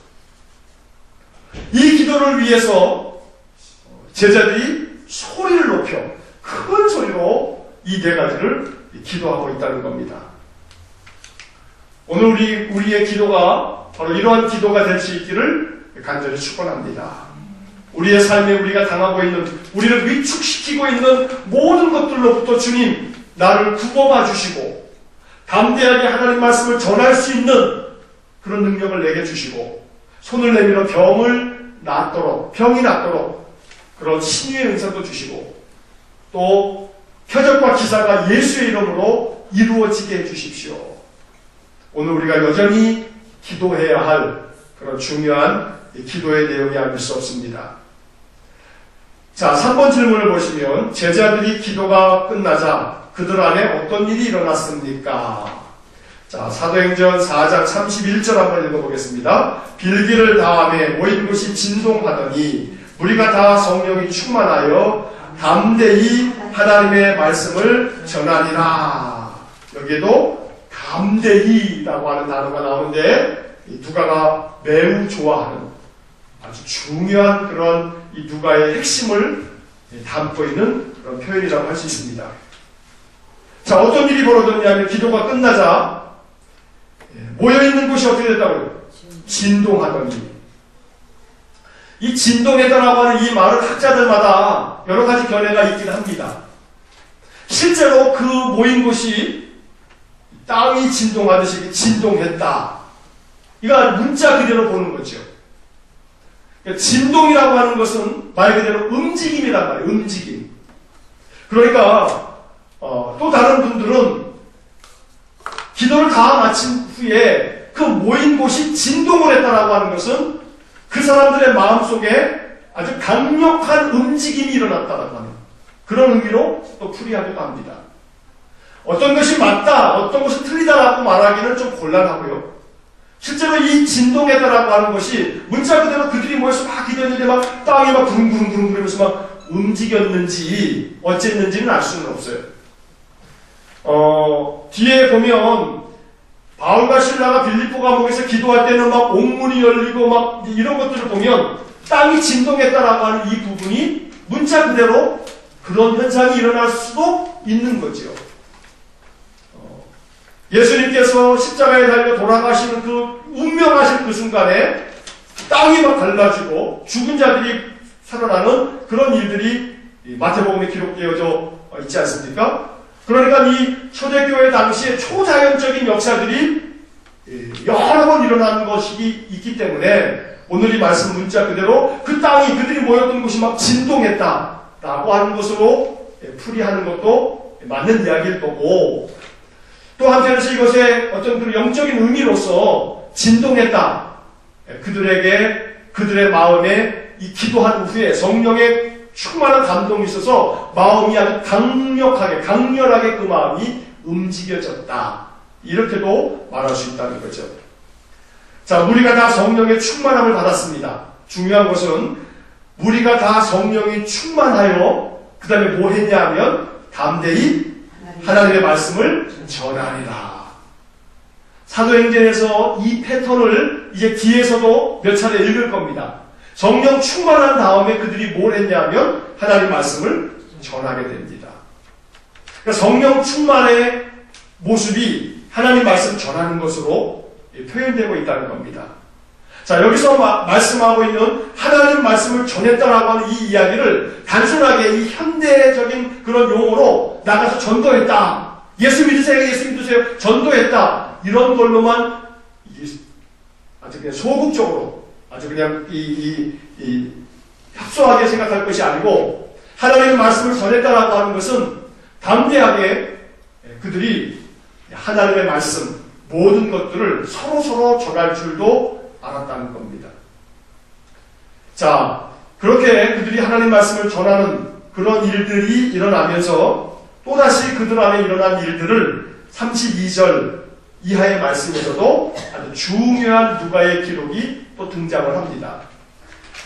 이 기도를 위해서 제자들이 소리를 높여 큰 소리로 이 네 가지를 기도하고 있다는 겁니다. 오늘 우리의 기도가 바로 이러한 기도가 될 수 있기를 간절히 축원합니다. 우리의 삶에 우리가 당하고 있는, 우리를 위축시키고 있는 모든 것들로부터 주님 나를 구원해 주시고 담대하게 하나님 말씀을 전할 수 있는 그런 능력을 내게 주시고 손을 내밀어 병이 낫도록 그런 신유의 은사도 주시고 또 표적과 기사가 예수의 이름으로 이루어지게 해주십시오. 오늘 우리가 여전히 기도해야 할 그런 중요한 기도의 내용이 아닐 수 없습니다. 자, 3번 질문을 보시면 제자들이 기도가 끝나자 그들 안에 어떤 일이 일어났습니까? 자, 사도행전 4장 31절 한번 읽어보겠습니다. 빌기를 다함에 모인 곳이 진동하더니 무리가 다 성령이 충만하여 담대히 하나님의 말씀을 전하니라. 여기에도 담대히라고 하는 단어가 나오는데 이 누가가 매우 좋아하는 아주 중요한 그런 이 누가의 핵심을 담고 있는 그런 표현이라고 할 수 있습니다. 자, 어떤 일이 벌어졌냐면 기도가 끝나자 모여있는 곳이 어떻게 됐다고요? 진동하더니. 이 진동했다라고 하는 이 말은 학자들마다 여러 가지 견해가 있긴 합니다. 실제로 그 모인 곳이 땅이 진동하듯이 진동했다. 이거 문자 그대로 보는 거죠. 진동이라고 하는 것은 말 그대로 움직임이란 말이에요. 움직임. 그러니까 또 다른 분들은 기도를 다 마친 후에 그 모인 곳이 진동을 했다라고 하는 것은 그 사람들의 마음속에 아주 강력한 움직임이 일어났다라고 하는 그런 의미로 또 풀이하기도 합니다. 어떤 것이 맞다, 어떤 것이 틀리다라고 말하기는 좀 곤란하고요. 실제로 이 진동했다라고 하는 것이 문자 그대로 그들이 모여서 막 기도했는데 막 땅이 막 구릉구릉 그러면서 막 움직였는지 어쨌는지는 알 수는 없어요. 뒤에 보면 바울과 신라가 빌립보 감옥에서 기도할 때는 막 옥문이 열리고 막 이런 것들을 보면 땅이 진동했다라고 하는 이 부분이 문자 그대로 그런 현상이 일어날 수도 있는 거죠. 예수님께서 십자가에 달려 돌아가시는 그 운명하신 그 순간에 땅이 막 갈라지고 죽은 자들이 살아나는 그런 일들이 마태복음에 기록되어져 있지 않습니까? 그러니까 이 초대교회 당시에 초자연적인 역사들이 여러 번 일어나는 것이 있기 때문에 오늘 이 말씀 문자 그대로 그 땅이 그들이 모였던 곳이 막 진동했다라고 하는 것으로 풀이하는 것도 맞는 이야기일 거고 또 한편에서 이것의 어떤 그 영적인 의미로서 진동했다. 그들의 마음에 이 기도한 후에 성령의 충만한 감동이 있어서 마음이 아주 강렬하게 그 마음이 움직여졌다. 이렇게도 말할 수 있다는 거죠. 자, 무리가 다 성령의 충만함을 받았습니다. 중요한 것은 무리가 다 성령이 충만하여 그 다음에 뭐 했냐 하면 담대히 하나님의 말씀을 전하리라. 사도행전에서 이 패턴을 이제 뒤에서도 몇 차례 읽을 겁니다. 성령 충만한 다음에 그들이 뭘 했냐면 하나님의 말씀을 전하게 됩니다. 그러니까 성령 충만의 모습이 하나님 말씀 전하는 것으로 표현되고 있다는 겁니다. 자, 여기서 말씀하고 있는 하나님 말씀을 전했다라고 하는 이 이야기를 단순하게 이 현대적인 그런 용어로 나가서 전도했다. 예수 믿으세요. 전도했다. 이런 걸로만 아주 그냥 소극적으로 아주 그냥 협소하게 생각할 것이 아니고 하나님의 말씀을 전했다라고 하는 것은 담대하게 그들이 하나님의 말씀 모든 것들을 서로 전할 줄도 알았다는 겁니다. 자, 그렇게 그들이 하나님 말씀을 전하는 그런 일들이 일어나면서 또다시 그들 안에 일어난 일들을 32절 이하의 말씀에서도 아주 중요한 누가의 기록이 또 등장을 합니다.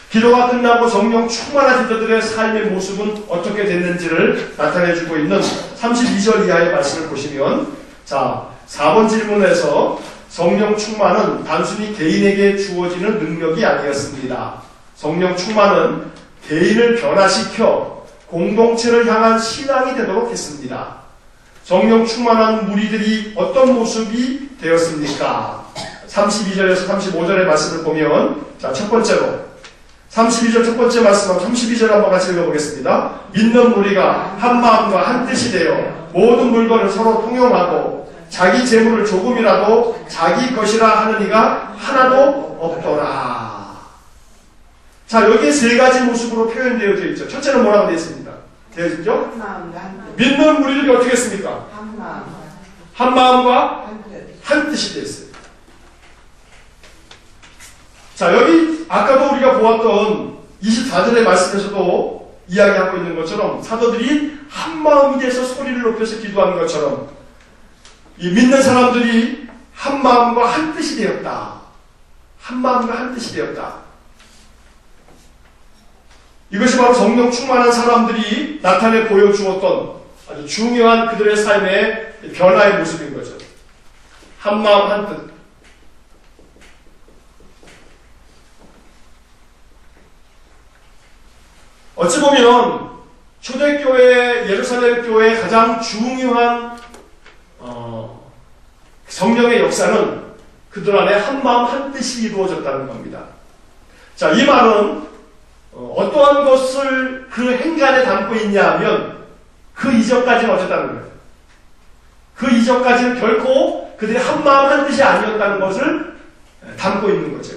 기도가 끝나고 성령 충만한 제자들의 삶의 모습은 어떻게 됐는지를 나타내주고 있는 32절 이하의 말씀을 보시면, 자, 4번 질문에서 성령 충만은 단순히 개인에게 주어지는 능력이 아니었습니다. 성령 충만은 개인을 변화시켜 공동체를 향한 신앙이 되도록 했습니다. 성령 충만한 무리들이 어떤 모습이 되었습니까? 32절에서 35절의 말씀을 보면, 자, 첫 번째로 32절 첫 번째 말씀하고 32절 한번 같이 읽어보겠습니다. 믿는 무리가 한 마음과 한 뜻이 되어 모든 물건을 서로 통용하고 자기 재물을 조금이라도 자기 것이라 하는 이가 하나도 없더라. 자, 여기에 세 가지 모습으로 표현되어져 있죠. 첫째는 뭐라고 되어 있습니다? 되어 있죠? 믿는 무리들이 어떻게 했습니까? 한 마음과 한 뜻이 되어 있어요. 자, 여기 아까도 우리가 보았던 24절의 말씀에서도 이야기하고 있는 것처럼 사도들이 한 마음이 돼서 소리를 높여서 기도하는 것처럼 이 믿는 사람들이 한 마음과 한 뜻이 되었다. 한 마음과 한 뜻이 되었다. 이것이 바로 성령 충만한 사람들이 나타내 보여주었던 아주 중요한 그들의 삶의 변화의 모습인 거죠. 한 마음 한 뜻. 어찌 보면 초대교회, 예루살렘 교회의 가장 중요한 성령의 역사는 그들 안에 한 마음 한 뜻이 이루어졌다는 겁니다. 자, 이 말은 어떠한 것을 그 행간에 담고 있냐 하면 그 이전까지는 어쨌다는 거예요. 그 이전까지는 결코 그들이 한 마음 한 뜻이 아니었다는 것을 담고 있는 거죠.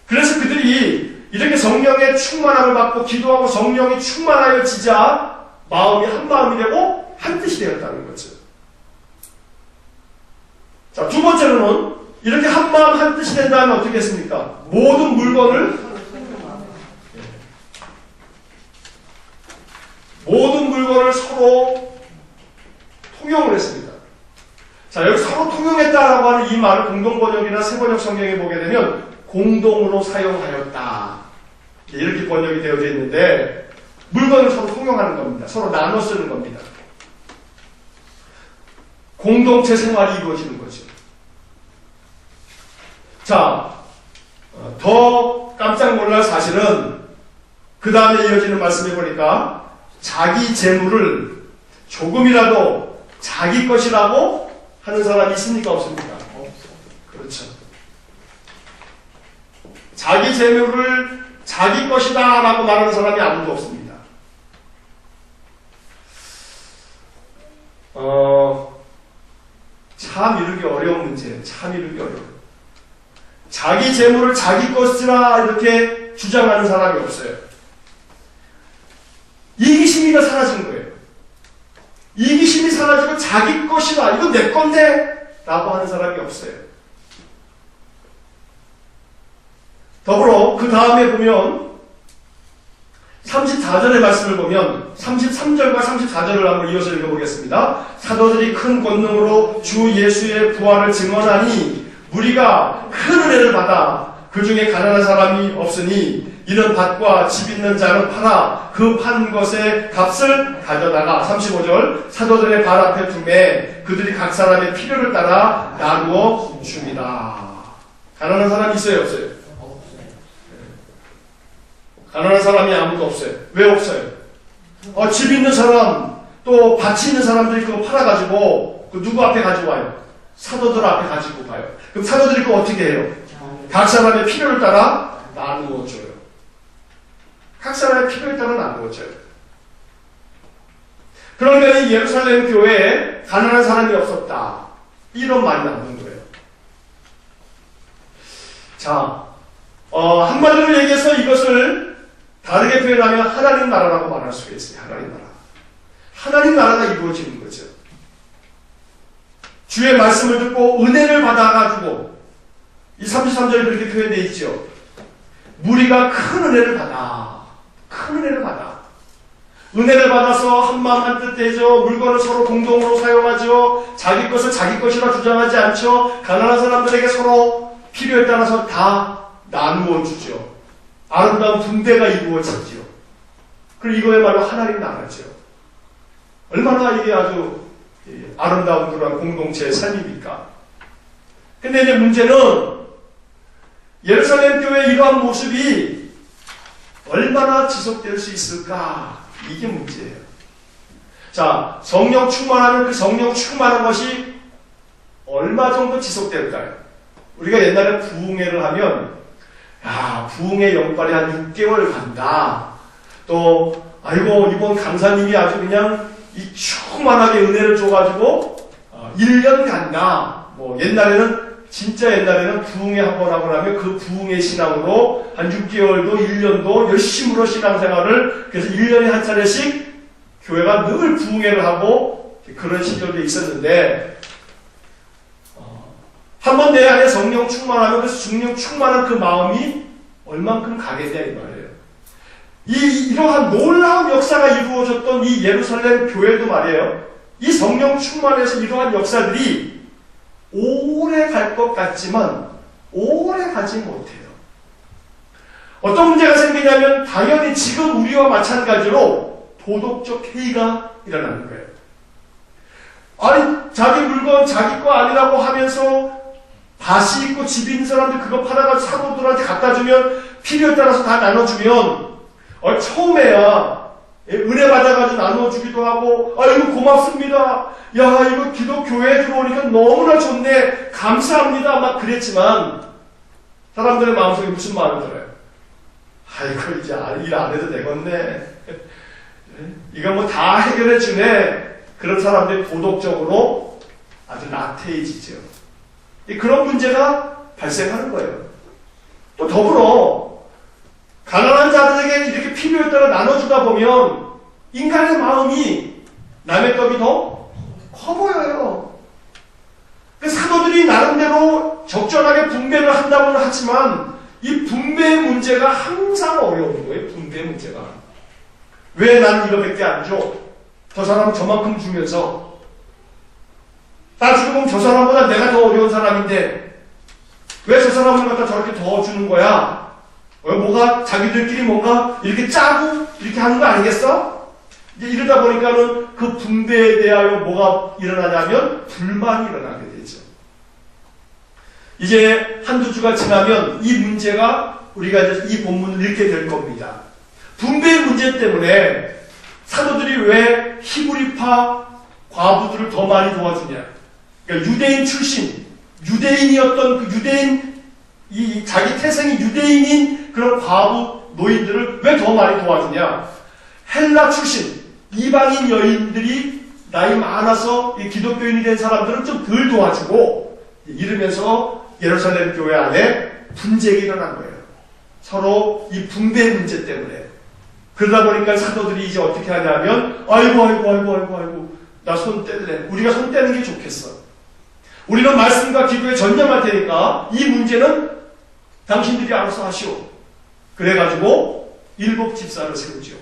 그래서 그들이 이렇게 성령의 충만함을 받고 기도하고 성령이 충만하여 지자 마음이 한 마음이 되고 한 뜻이 되었다는 거죠. 자, 두 번째로는 이렇게 한 마음 한 뜻이 된다면 어떻게 했습니까? 모든 물건을 서로 통용을 했습니다. 자, 여기 서로 통용했다라고 하는 이 말을 공동번역이나 새번역 성경에 보게 되면 공동으로 사용하였다. 이렇게 번역이 되어져 있는데 물건을 서로 통용하는 겁니다. 서로 나눠 쓰는 겁니다. 공동체 생활이 이루어지는 거죠. 자, 더 깜짝 놀랄 사실은 그 다음에 이어지는 말씀을 보니까 자기 재물을 조금이라도 자기 것이라고 하는 사람이 있습니까? 없습니까? 그렇죠. 자기 재물을 자기 것이다 라고 말하는 사람이 아무도 없습니다. 참 이루기 어려운 문제예요. 참 이루기 어려워요. 자기 재물을 자기 것이라 이렇게 주장하는 사람이 없어요. 이기심이 사라지는 거예요. 이기심이 사라지고 자기 것이라, 이건 내 건데 라고 하는 사람이 없어요. 더불어 그 다음에 보면 34절의 말씀을 보면 33절과 34절을 한번 이어서 읽어보겠습니다. 사도들이 큰 권능으로 주 예수의 부활을 증언하니 무리가 큰 은혜를 받아 그 중에 가난한 사람이 없으니 이는 밭과 집 있는 자는 팔아 그 판 것의 값을 가져다가 35절 사도들의 발 앞에 두매 그들이 각 사람의 필요를 따라 나누어 줍니다. 가난한 사람이 있어요? 없어요? 가난한 사람이 아무도 없어요. 왜 없어요? 집 있는 사람, 또 밭이 있는 사람들이 그거 팔아가지고 누구 앞에 가지고 와요? 사도들 앞에 가지고 가요. 그럼 사도들이 그거 어떻게 해요? 각 사람의 필요를 따라 나누어 줘요. 각 사람의 필요에 따라 나누어 줘요. 그러니까 이 예루살렘 교회에 가난한 사람이 없었다. 이런 말이 나오는 거예요. 자, 한마디로 얘기해서 이것을 다르게 표현하면 하나님 나라라고 말할 수가 있어요. 하나님 나라. 하나님 나라가 이루어지는 거죠. 주의 말씀을 듣고 은혜를 받아가지고 이 33절에 그렇게 표현되어 있죠. 무리가 큰 은혜를 받아. 큰 은혜를 받아. 은혜를 받아서 한마음 한뜻 되죠. 물건을 서로 공동으로 사용하죠. 자기 것을 자기 것이라 주장하지 않죠. 가난한 사람들에게 서로 필요에 따라서 다 나누어 주죠. 아름다운 분배가 이루어지죠. 그리고 이거야말로 하나님 나라죠. 얼마나 이게 아주 아름다운 그런 공동체의 삶입니까? 근데 이제 문제는 예루살렘 교회의 이러한 모습이 얼마나 지속될 수 있을까? 이게 문제예요. 자, 성령 충만하면 그 성령 충만한 것이 얼마 정도 지속될까요? 우리가 옛날에 부흥회를 하면 부흥회 연말이 한 6개월 간다. 또 아이고 이번 강사님이 아주 그냥 이 충만하게 은혜를 줘가지고 1년 간다. 뭐 진짜 옛날에는 부흥회 한 번 하고 나면 그 부흥회 신앙으로 한 6개월도 1년도 열심으로 신앙생활을, 그래서 1년에 한 차례씩 교회가 늘 부흥회를 하고 그런 시절도 있었는데, 한 번 내 안에 성령 충만하면 그 성령 충만한 그 마음이 얼만큼 가겠냐 이 말이에요. 이러한 놀라운 역사가 이루어졌던 이 예루살렘 교회도 말이에요. 이 성령 충만해서 이러한 역사들이 오래 갈 것 같지만 오래 가지 못해요. 어떤 문제가 생기냐면 당연히 지금 우리와 마찬가지로 도덕적 해이가 일어나는 거예요. 아니 자기 물건 자기 거 아니라고 하면서 밭이 있고 집이 있는 사람들 그거 팔아가지고 사도들한테 갖다 주면 필요에 따라서 다 나눠주면 처음에야 은혜 받아가지고 나눠주기도 하고 이거 고맙습니다. 야 이거 기독교회에 들어오니까 너무나 좋네. 감사합니다. 막 그랬지만 사람들의 마음속에 무슨 마음이 들어요? 아이고 이제 일 안 해도 되겠네. 이거 뭐 다 해결해 주네. 그런 사람들이 도덕적으로 아주 나태해지죠. 그런 문제가 발생하는 거예요. 또 더불어 가난한 자들에게 이렇게 필요에 따라 나눠주다 보면 인간의 마음이 남의 떡이 더 커 보여요. 사도들이 나름대로 적절하게 분배를 한다고는 하지만 이 분배의 문제가 항상 어려운 거예요. 분배 문제가. 왜 나는 이거밖에 안 줘? 저 사람은 저만큼 주면서 따지고 보면 저 사람보다 내가 더 어려운 사람인데 왜 저 사람을 갖다 저렇게 더 주는 거야? 뭐가 자기들끼리 뭔가 이렇게 짜고 이렇게 하는 거 아니겠어? 이제 이러다 보니까는 그 분배에 대하여 뭐가 일어나냐면 불만이 일어나게 되죠. 이제 한두 주가 지나면 이 문제가 우리가 이제 이 본문을 읽게 될 겁니다. 분배의 문제 때문에 사도들이 왜 히브리파 과부들을 더 많이 도와주냐? 그러니까 유대인 출신, 유대인이었던 그 유대인, 자기 태생이 유대인인 그런 과부 노인들을 왜 더 많이 도와주냐? 헬라 출신, 이방인 여인들이 나이 많아서 기독교인이 된 사람들은 좀 덜 도와주고, 이러면서 예루살렘 교회 안에 분쟁이 일어난 거예요. 서로 이 분배 문제 때문에. 그러다 보니까 사도들이 이제 어떻게 하냐면, 아이고, 나 손 뗄래. 우리가 손 떼는 게 좋겠어. 우리는 말씀과 기도에 전념할 테니까 이 문제는 당신들이 알아서 하시오. 그래가지고 7 집사를 세우죠.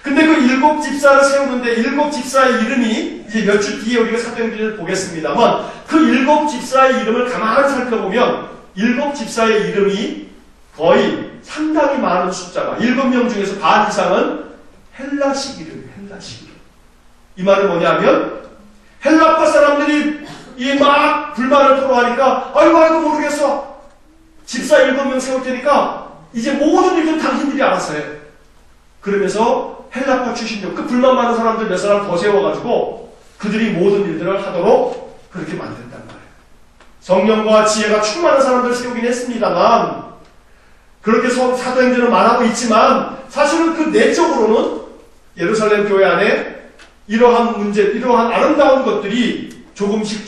근데 그 7 집사를 세우는데 7 집사의 이름이 이제 몇 주 뒤에 우리가 사도행전을 보겠습니다만 그 7 집사의 이름을 가만히 살펴보면 7 집사의 이름이 거의 상당히 많은 숫자가 7명 중에서 반 이상은 헬라식 이름이에요. 헬라식 이름. 이 말은 뭐냐면 헬라파 사람들이 막 불만을 토로하니까 아이고 모르겠어. 집사 7명 세울 테니까 이제 모든 일은 당신들이 알아서 해. 그러면서 헬라파 출신들 그 불만 많은 사람들 몇 사람 더 세워가지고 그들이 모든 일들을 하도록 그렇게 만든단 말이에요. 성령과 지혜가 충만한 사람들을 세우긴 했습니다만 그렇게 사도행전은 말하고 있지만 사실은 그 내적으로는 예루살렘 교회 안에 이러한 문제, 이러한 아름다운 것들이 조금씩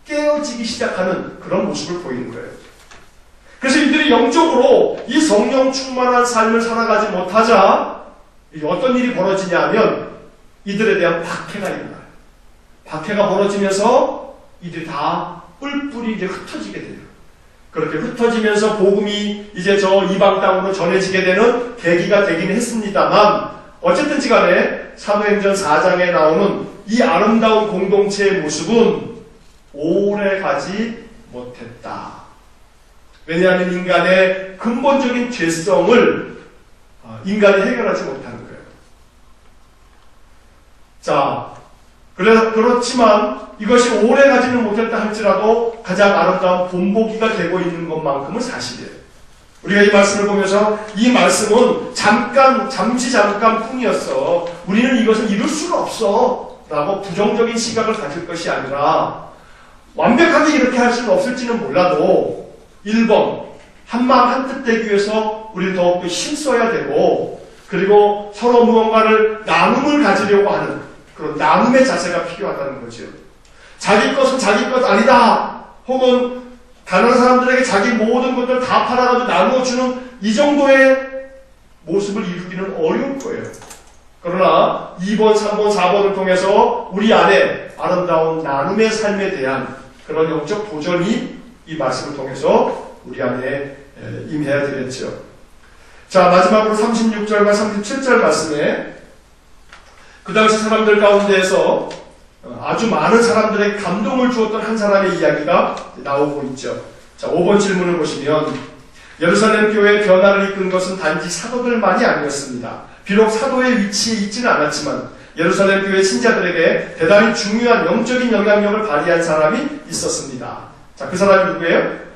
깨어지기 시작하는 그런 모습을 보이는 거예요. 그래서 이들이 영적으로 이 성령 충만한 삶을 살아가지 못하자 어떤 일이 벌어지냐 하면 이들에 대한 박해가 일어나요. 박해가 벌어지면서 이들이 다 뿔뿔이 이제 흩어지게 돼요. 그렇게 흩어지면서 복음이 이제 저 이방 땅으로 전해지게 되는 계기가 되긴 했습니다만 어쨌든지 간에 사도행전 4장에 나오는 이 아름다운 공동체의 모습은 오래 가지 못했다. 왜냐하면 인간의 근본적인 죄성을 인간이 해결하지 못하는 거예요. 자, 그렇지만 이것이 오래 가지는 못했다 할지라도 가장 아름다운 본보기가 되고 있는 것만큼은 사실이에요. 우리가 이 말씀을 보면서 이 말씀은 잠시 잠깐 뿐이었어. 우리는 이것을 이룰 수가 없어. 라고 부정적인 시각을 가질 것이 아니라 완벽하게 이렇게 할 수는 없을지는 몰라도 1번, 한마음 한뜻 되기 위해서 우리는 더욱더 힘써야 되고 그리고 서로 무언가를 나눔을 가지려고 하는 그런 나눔의 자세가 필요하다는 거죠. 자기 것은 자기 것 아니다. 혹은 가난한 사람들에게 자기 모든 것들을 다 팔아가지고 나누어주는 이 정도의 모습을 이루기는 어려울 거예요. 그러나 2번, 3번, 4번을 통해서 우리 안에 아름다운 나눔의 삶에 대한 그런 영적 도전이 이 말씀을 통해서 우리 안에 임해야 되겠죠. 자, 마지막으로 36절과 37절 말씀에 그 당시 사람들 가운데에서 아주 많은 사람들의 감동을 주었던 한 사람의 이야기가 나오고 있죠. 자, 5번 질문을 보시면 예루살렘 교회의 변화를 이끈 것은 단지 사도들만이 아니었습니다. 비록 사도의 위치에 있지는 않았지만 예루살렘 교회 신자들에게 대단히 중요한 영적인 영향력을 발휘한 사람이 있었습니다. 자, 그 사람이 누구예요?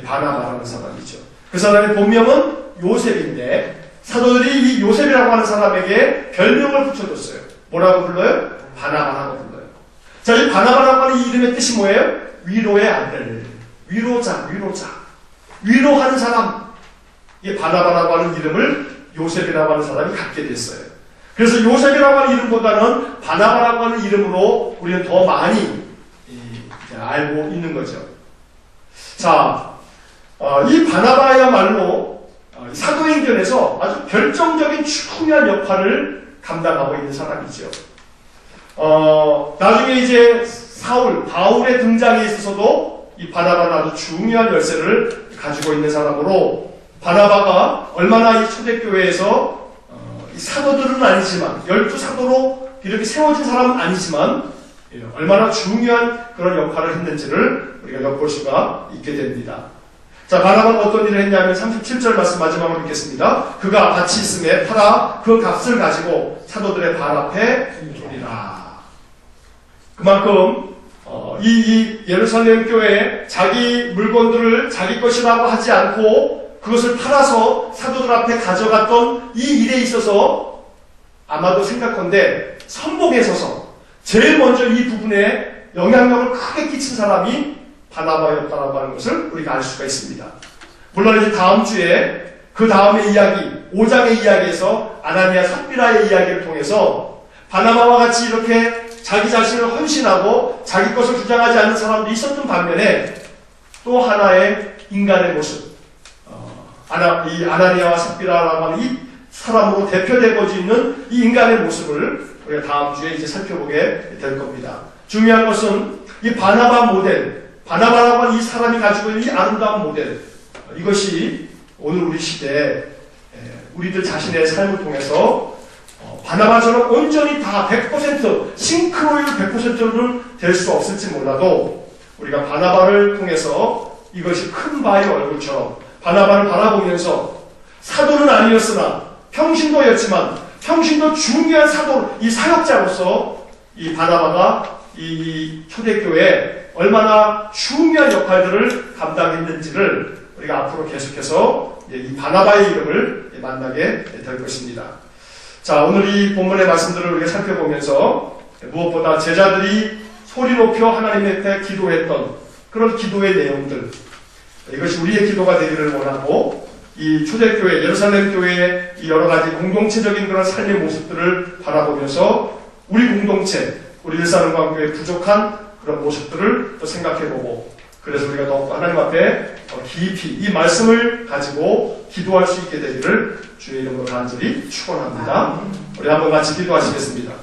바나바라는 사람이죠. 그 사람의 본명은 요셉인데 사도들이 이 요셉이라고 하는 사람에게 별명을 붙여줬어요. 뭐라고 불러요? 바나바라고 불러요. 자, 이 바나바라고 하는 이 이름의 뜻이 뭐예요? 위로의 아들, 위로자. 위로하는 사람. 이 바나바라고 하는 이름을 요셉이라고 하는 사람이 갖게 됐어요. 그래서 요셉이라고 하는 이름보다는 바나바라고 하는 이름으로 우리는 더 많이 알고 있는 거죠. 자, 이 바나바야말로 사도행전에서 아주 결정적인 중요한 역할을 감당하고 있는 사람이죠. 나중에 이제 바울의 등장에 있어서도 이 바나바는 아주 중요한 열쇠를 가지고 있는 사람으로 바나바가 얼마나 이 초대교회에서 이 사도들은 아니지만 12사도로 이렇게 세워진 사람은 아니지만 얼마나 중요한 그런 역할을 했는지를 우리가 엿볼 수가 있게 됩니다. 자, 바나바는 어떤 일을 했냐면 37절 말씀 마지막으로 읽겠습니다. 그가 밭이 있음에 팔아 그 값을 가지고 사도들의 발 앞에 두리라. 그만큼 이 예루살렘 교회에 자기 물건들을 자기 것이라고 하지 않고 그것을 팔아서 사도들 앞에 가져갔던 이 일에 있어서 아마도 생각컨대 선봉에 서서 제일 먼저 이 부분에 영향력을 크게 끼친 사람이 바나바였다라고 하는 것을 우리가 알 수가 있습니다. 물론 이제 다음 주에 그 다음의 이야기 5장의 이야기에서 아나니아 삽비라의 이야기를 통해서 바나바와 같이 이렇게 자기 자신을 헌신하고 자기 것을 주장하지 않는 사람도 있었던 반면에 또 하나의 인간의 모습 이 아나니아와 삽비라라고 하는 이 사람으로 대표되고 있는 이 인간의 모습을 우리가 다음 주에 이제 살펴보게 될 겁니다. 중요한 것은 이 바나바 모델, 바나바라고 하는 이 사람이 가지고 있는 이 아름다운 모델, 이것이 오늘 우리 시대에 우리들 자신의 삶을 통해서 바나바처럼 온전히 다 100% 싱크로율 100%는 될 수 없을지 몰라도 우리가 바나바를 통해서 이것이 큰 바의 얼굴처럼 바나바를 바라보면서 사도는 아니었으나 평신도였지만 평신도 중요한 사도, 이 사역자로서 이 바나바가 이 초대교회에 얼마나 중요한 역할들을 감당했는지를 우리가 앞으로 계속해서 이 바나바의 이름을 만나게 될 것입니다. 자, 오늘 이 본문의 말씀들을 우리가 살펴보면서 무엇보다 제자들이 소리 높여 하나님 앞에 기도했던 그런 기도의 내용들, 이것이 우리의 기도가 되기를 원하고 이 초대교회, 예루살렘 교회의 이 여러 가지 공동체적인 그런 삶의 모습들을 바라보면서 우리 공동체, 우리 일산원광교회의 부족한 그런 모습들을 또 생각해보고 그래서 우리가 더욱 하나님 앞에 깊이 이 말씀을 가지고 기도할 수 있게 되기를 주의 이름으로 간절히 축원합니다. 우리 한번 같이 기도하시겠습니다.